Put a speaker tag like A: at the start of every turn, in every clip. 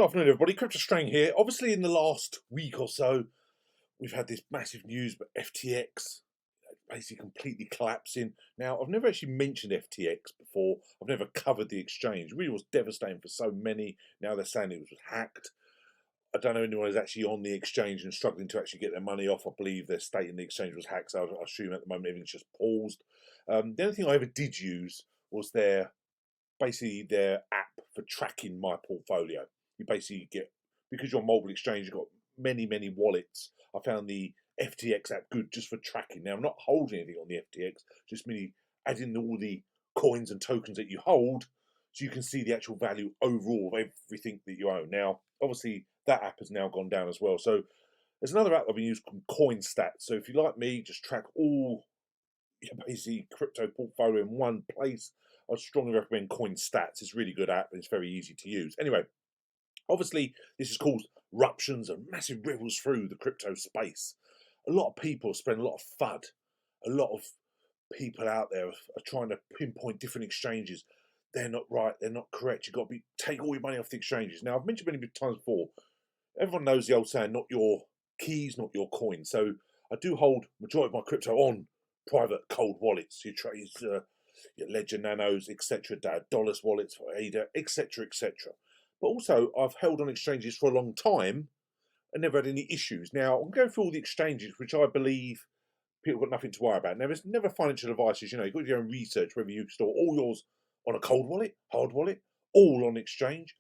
A: afternoon, everybody. Crypto Strain here. Obviously, in the last week or so, we've had this massive news, but FTX basically completely collapsing. Now, I've never actually mentioned FTX before. I've never covered the exchange. It really was devastating for so many. Now they're saying it was hacked. I don't know anyone who's actually on the exchange and struggling to actually get their money off. I believe they're stating the exchange was hacked, so I assume at the moment everything's just paused. The only thing I ever did use was basically their app for tracking my portfolio. You basically get, because you're on mobile exchange, you've got many wallets. I found the FTX app good just for tracking. Now, I'm not holding anything on the FTX, just merely adding all the coins and tokens that you hold so you can see the actual value overall of everything that you own. Now, obviously, that app has now gone down as well. So there's another app I've been using called CoinStats. So if you like me, just track all your basically crypto portfolio in one place. I strongly recommend CoinStats. It's a really good app and it's very easy to use. Anyway, obviously, this has caused ruptions and massive ripples through the crypto space. A lot of people spend a lot of FUD. A lot of people out there are trying to pinpoint different exchanges. They're not right. They're not correct. You've got to take all your money off the exchanges. Now, I've mentioned many times before, everyone knows the old saying, not your keys, not your coins. So I do hold majority of my crypto on private cold wallets. You trade your Ledger Nanos, etc., Dollars wallets for ADA, etc., etc. But also, I've held on exchanges for a long time and never had any issues. Now, I'm going through all the exchanges, which I believe people got nothing to worry about. Now, there's never financial advice. You've got to do your own research, whether you store all yours on a cold wallet, hard wallet, all on exchange,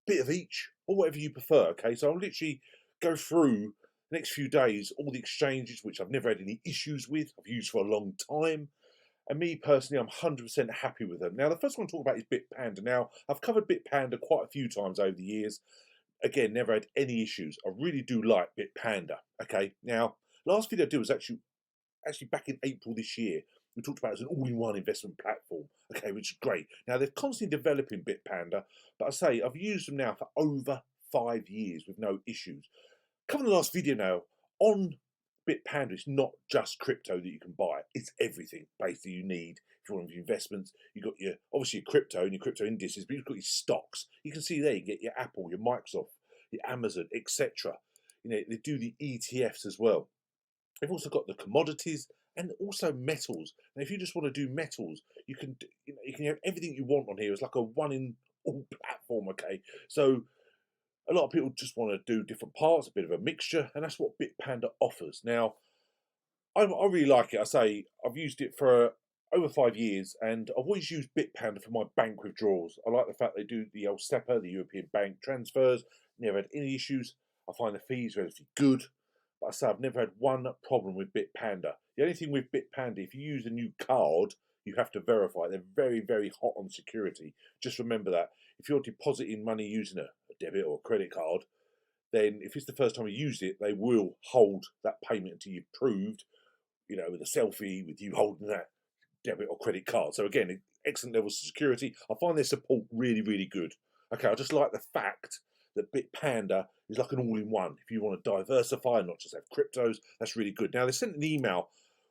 A: bit of each, or whatever you prefer. Okay, so I'll literally go through the next few days all the exchanges which I've never had any issues with, I've used for a long time. And me personally, I'm 100% happy with them. Now, the first one to talk about is BITPANDA. Now, I've covered BITPANDA quite a few times over the years. Again, never had any issues. I really do like BITPANDA. Okay, now, last video I did was actually back in April this year. We talked about it as an all-in-one investment platform. Okay, which is great. Now, they're constantly developing BITPANDA, but I say I've used them now for over 5 years with no issues. Covering the last video now on BITPANDA, it's not just crypto that you can buy. It's everything basically you need if you want your investments. You've got your obviously your crypto and your crypto indices, but you've got your stocks. You can see there you get your Apple, your Microsoft, your Amazon, etc. They do the ETFs as well. They've also got the commodities and also metals. Now, if you just want to do metals, you can have everything you want on here. It's like a one-in-all platform. Okay, so a lot of people just want to do different parts, a bit of a mixture, and that's what BITPANDA offers. Now, I really like it. I say I've used it for over 5 years, and I've always used BITPANDA for my bank withdrawals. I like the fact they do the old SEPA, the European bank transfers. Never had any issues. I find the fees relatively good. But I say I've never had one problem with BITPANDA. The only thing with BITPANDA, if you use a new card, you have to verify. They're very hot on security. Just remember that. If you're depositing money using a debit or a credit card, then if it's the first time you use it, they will hold that payment until you've proved, with a selfie with you holding that debit or credit card. So again, excellent levels of security. I find their support really good. Okay, I just like the fact that BITPANDA is like an all-in-one. If you want to diversify and not just have cryptos, that's really good. Now, they sent an email,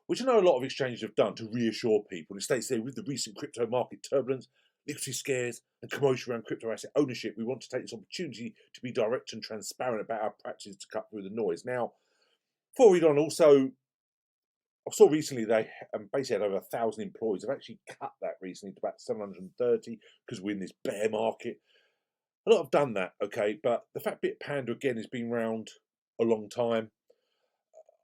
A: which I know a lot of exchanges have done to reassure people. It states there, with the recent crypto market turbulence, liquidity scares, and commotion around crypto asset ownership, we want to take this opportunity to be direct and transparent about our practices to cut through the noise. Now, before we read on, also, I saw recently they basically had over 1,000 employees. They've actually cut that recently to about 730 because we're in this bear market. A lot have done that, okay, but the fact BITPANDA again has been around a long time.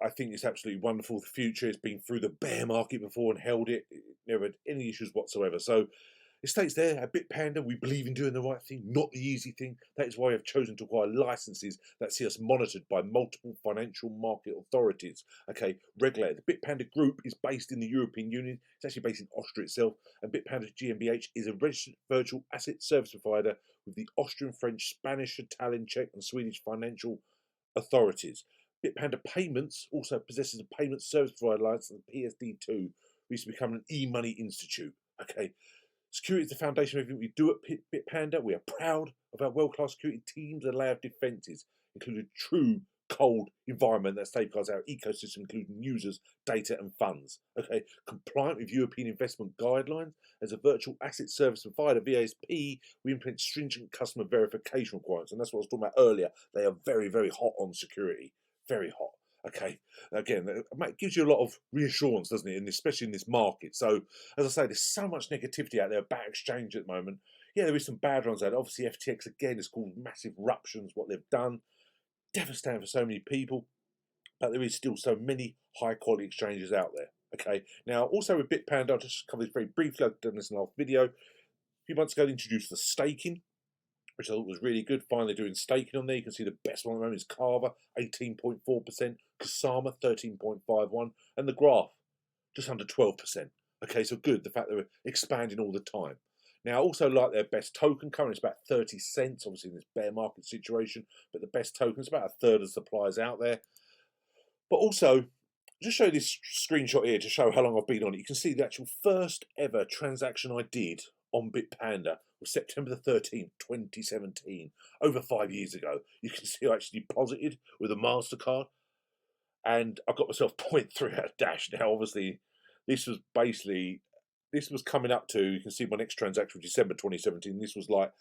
A: I think it's absolutely wonderful. The future, it's been through the bear market before and held it. It never had any issues whatsoever. So it states there, at BITPANDA, we believe in doing the right thing, not the easy thing. That is why we have chosen to acquire licenses that see us monitored by multiple financial market authorities. Okay, regulated. The BITPANDA group is based in the European Union. It's actually based in Austria itself. And BITPANDA GmbH is a registered virtual asset service provider with the Austrian, French, Spanish, Italian, Czech, and Swedish financial authorities. BITPANDA Payments also possesses a payment service provider license, PSD2, which has become an e-money institute. Okay. Security is the foundation of everything we do at BITPANDA. We are proud of our world-class security teams and layer of defences, including true cold environment that safeguards our ecosystem, including users, data, and funds. Okay, compliant with European investment guidelines, as a virtual asset service provider, VASP, we implement stringent customer verification requirements, and that's what I was talking about earlier. They are very, very hot on security, very hot. Okay, again, it gives you a lot of reassurance, doesn't it? And especially in this market. So, as I say, there's so much negativity out there about exchange at the moment. Yeah, there is some bad ones out there. Obviously, FTX again has caused massive ruptions. What they've done, devastating for so many people. But there is still so many high quality exchanges out there. Okay, now also with BITPANDA, I'll just cover this very briefly. I've done this in the last video. A few months ago, they introduced the staking, which I thought was really good. Finally doing staking on there. You can see the best one at the moment is Carver, 18.4%, Kusama, 13.51%, and the Graph, just under 12%. Okay, so good, the fact that they're expanding all the time. Now, I also like their best token. Currently, it's about 30 cents, obviously in this bear market situation, but the best token is about a third of the suppliers out there. But also, just show you this screenshot here to show how long I've been on it. You can see the actual first ever transaction I did on BITPANDA was September the 13th, 2017, over 5 years ago. You can see I actually deposited with a MasterCard, and I got myself 0.3 out of Dash. Now, obviously, this was coming up to, you can see my next transaction was December 2017. This was like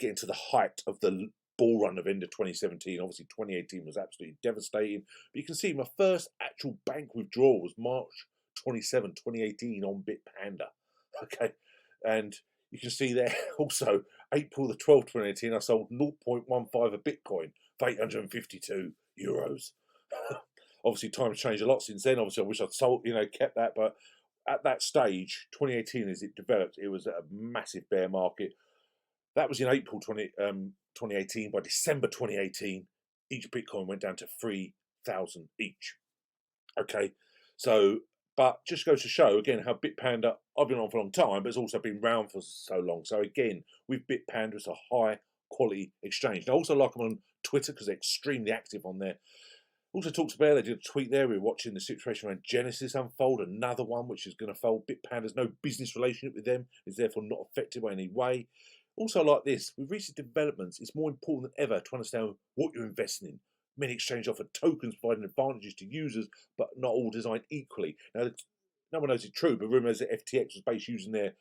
A: getting to the height of the bull run of end of 2017. Obviously, 2018 was absolutely devastating. But you can see my first actual bank withdrawal was March 27, 2018 on BITPANDA. Okay, and you can see there also April the 12th, 2018, I sold 0.15 of Bitcoin for 852 euros. Obviously, times changed a lot since then. Obviously, I wish I'd sold, kept that. But at that stage, 2018, as it developed, it was a massive bear market. That was in April 2018. By December 2018, each Bitcoin went down to 3,000 each. Okay, so, but just goes to show again how BITPANDA, I've been on for a long time, but it's also been around for so long. So again, with BITPANDA, it's a high quality exchange. And I also like them on Twitter because they're extremely active on there. Also talks about, they did a tweet there, we're watching the situation around Genesis unfold, another one which is going to fold. BITPANDA's no business relationship with them, is therefore not affected by any way. Also like this, with recent developments, it's more important than ever to understand what you're investing in. Many exchanges offer tokens providing advantages to users, but not all designed equally. Now, no one knows it's true, but rumours that FTX was based using their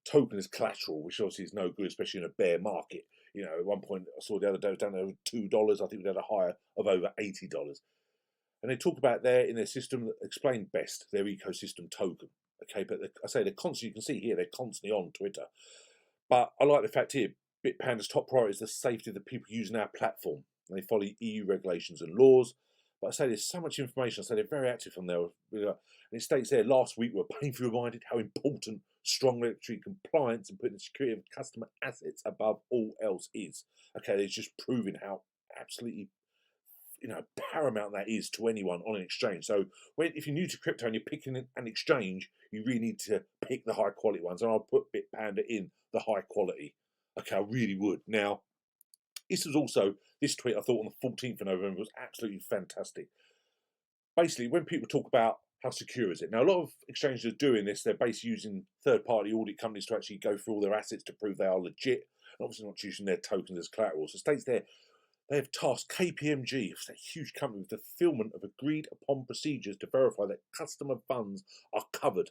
A: token as collateral, which obviously is no good, especially in a bear market. At one point I saw the other day it was down to over $2. I think we had a higher of over $80. And they talk about there in their system that explain best their ecosystem token. Okay, but I say they're constantly, you can see here, they're constantly on Twitter. But I like the fact here, BITPANDA's top priority is the safety of the people using our platform. And they follow EU regulations and laws. But I say there's so much information. I say they're very active on there. And it states there, last week we were painfully reminded how important strong regulatory compliance and putting the security of customer assets above all else is. Okay, it's just proving how absolutely paramount that is to anyone on an exchange. So if you're new to crypto and you're picking an exchange, you really need to pick the high quality ones. And I'll put BITPANDA in the high quality. Okay, I really would. Now, this tweet I thought on the 14th of November was absolutely fantastic. Basically, when people talk about how secure is it? Now, a lot of exchanges are doing this. They're basically using third-party audit companies to actually go through all their assets to prove they are legit, and obviously not using their tokens as collateral. So it states there, they have tasked KPMG, a huge company, with the fulfillment of agreed upon procedures to verify that customer funds are covered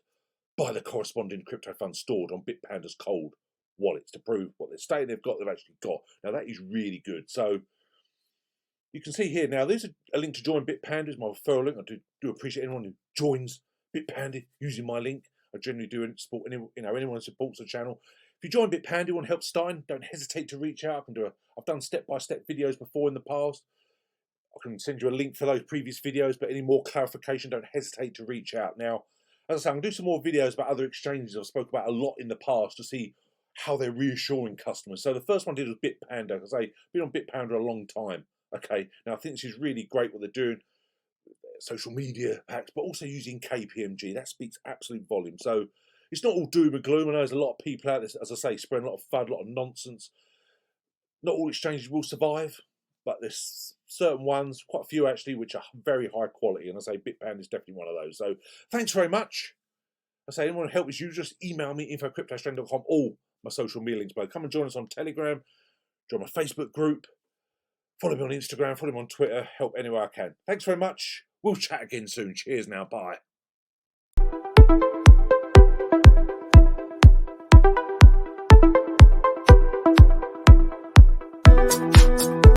A: by the corresponding crypto funds stored on BITPANDA's cold wallets to prove what they're saying they've actually got. Now that is really good. So you can see here now, there's a link to join BITPANDA, is my referral link. I do appreciate anyone who joins BITPANDA using my link. I generally do support anyone who supports the channel. If you join BITPANDA, you want help starting, don't hesitate to reach out. I've done step-by-step videos before in the past. I can send you a link for those previous videos, but any more clarification, don't hesitate to reach out. Now, as I say, I'm going to do some more videos about other exchanges I've spoke about a lot in the past to see how they're reassuring customers. So the first one I did was BITPANDA, because I've been on BITPANDA a long time. Okay, now I think this is really great what they're doing. Social media hacks, but also using KPMG. That speaks absolute volume. So it's not all doom and gloom. I know there's a lot of people out there, as I say, spreading a lot of FUD, a lot of nonsense. Not all exchanges will survive, but there's certain ones, quite a few actually, which are very high quality. And I say BITPANDA is definitely one of those. So thanks very much. I say anyone who help us, you just email me, info@cryptostrain.com, all my social media links below. Come and join us on Telegram, join my Facebook group. Follow me on Instagram, follow me on Twitter, help any way I can. Thanks very much. We'll chat again soon. Cheers now. Bye.